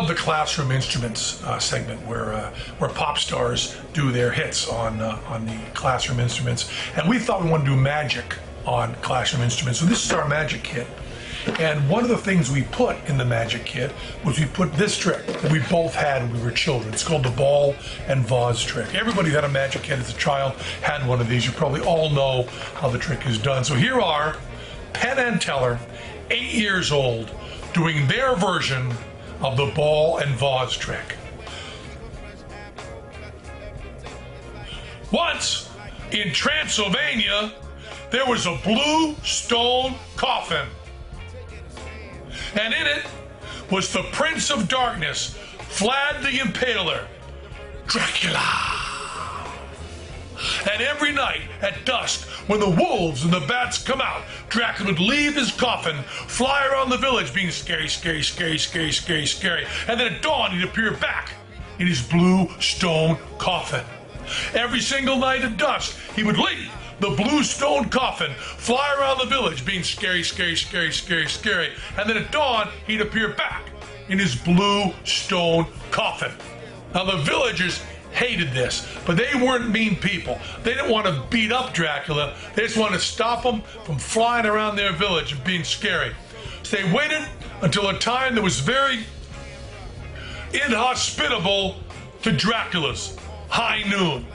love the Classroom Instruments segment where pop stars do their hits on the Classroom Instruments, and we thought we wanted to do magic on Classroom Instruments. So this is our magic kit. And one of the things we put in the magic kit was we put this trick that we both had when we were children. It's called the ball and vase trick. Everybody who had a magic kit as a child had one of these. You probably all know how the trick is done. So here are Penn and Teller, 8 years old, doing their version of the ball and vase trick. Once in Transylvania, there was a blue stone coffin. And in it was the Prince of Darkness, Vlad the Impaler, Dracula. And every night at dusk, when the wolves and the bats come out, Dracula would leave his coffin, fly around the village being scary, scary, scary, scary, scary, scary. And then at dawn, he'd appear back in his blue stone coffin. Every single night at dusk, he would leave the blue stone coffin, fly around the village being scary, scary, scary, scary, scary. And then at dawn, he'd appear back in his blue stone coffin. Now the villagers hated this, but they weren't mean people. They didn't want to beat up Dracula. They just wanted to stop him from flying around their village and being scary. So they waited until a time that was very inhospitable to Dracula's, high noon.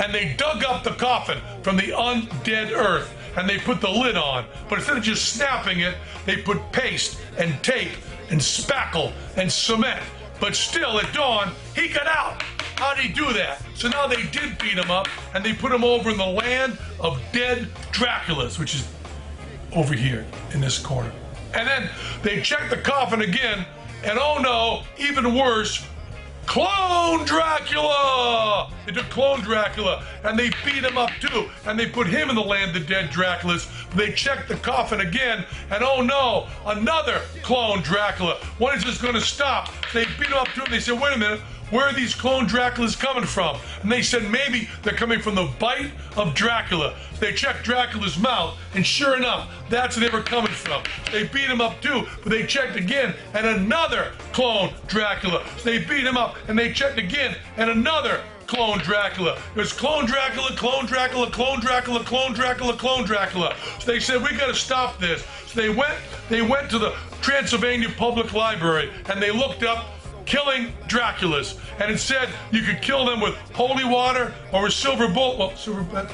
And they dug up the coffin from the undead earth and they put the lid on. But instead of just snapping it, they put paste and tape and spackle and cement. But still, at dawn, he got out. How'd he do that? So now they did beat him up and they put him over in the land of dead Draculas, which is over here in this corner. And then they checked the coffin again, and oh no, even worse, Clone Dracula! They took Clone Dracula and they beat him up too, and they put him in the land of dead Draculas. They checked the coffin again, and oh no, another Clone Dracula. When is this going to stop? They beat him up too, and they said, wait a minute, where are these Clone Draculas coming from? And they said maybe they're coming from the bite of Dracula. They checked Dracula's mouth, and sure enough, that's where they were coming from. They beat him up too, but they checked again, and another Clone Dracula. So they beat him up, and they checked again, and another Clone Dracula. It was Clone Dracula, Clone Dracula, Clone Dracula, Clone Dracula, Clone Dracula. So they said, we gotta stop this. So they went to the Transylvania Public Library, and they looked up killing Draculas, and it said you could kill them with holy water or with silver bullet. Well,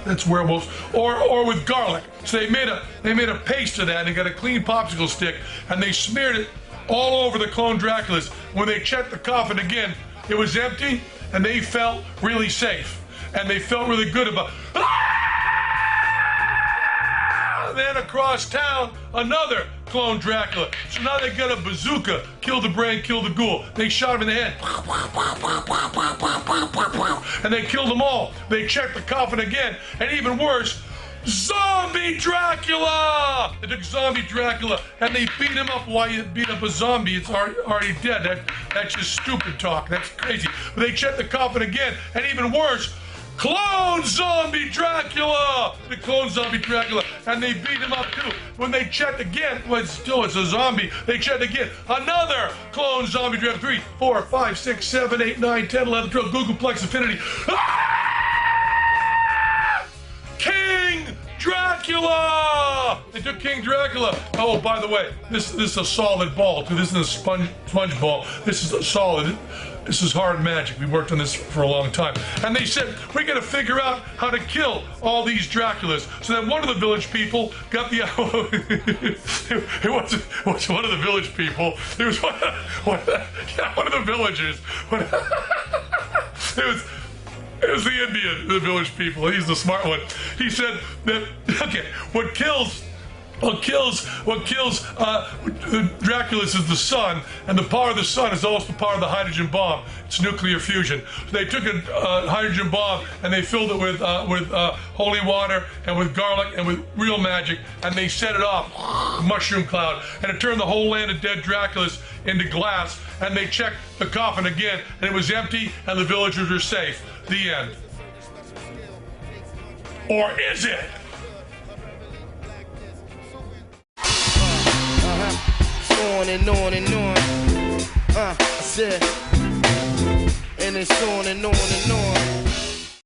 that's werewolves, or with garlic. So they made a paste of that, and they got a clean popsicle stick, and they smeared it all over the Clone Draculas. When they checked the coffin again, it was empty, and they felt really safe, and they felt really good about. Then across town, another Clone Dracula. So now they got a bazooka, kill the brain, kill the ghoul. They shot him in the head. And they killed them all. They checked the coffin again, and even worse, Zombie Dracula! They took Zombie Dracula, and they beat him up. Why you beat up a zombie? It's already dead. That's just stupid talk. That's crazy. But they checked the coffin again, and even worse, Clone Zombie Dracula! The Clone Zombie Dracula, and they beat him up too. When they checked again, well, still it's a zombie, they checked again. Another Clone Zombie Dracula. 3, 4, 5, 6, 7, 8, 9, 10, 11, 12, Googleplex Infinity. King Dracula! They took King Dracula. Oh, by the way, this is a solid ball too. This is a sponge ball. This is a solid. This is hard magic. We worked on this for a long time. And they said, we got to figure out how to kill all these Draculas. So then one of the village people got the... it wasn't one of the village people. It was one of the villagers. It was the Indian, the village people. He's the smart one. He said that, okay, what kills Draculas is the sun, and the power of the sun is also the power of the hydrogen bomb. It's nuclear fusion. So they took a hydrogen bomb and they filled it with holy water and with garlic and with real magic, and they set it off, mushroom cloud, and it turned the whole land of dead Draculas into glass. And they checked the coffin again, and it was empty, and the villagers were safe. The end. Or is it? On and on and on. I said, and it's on and on and on.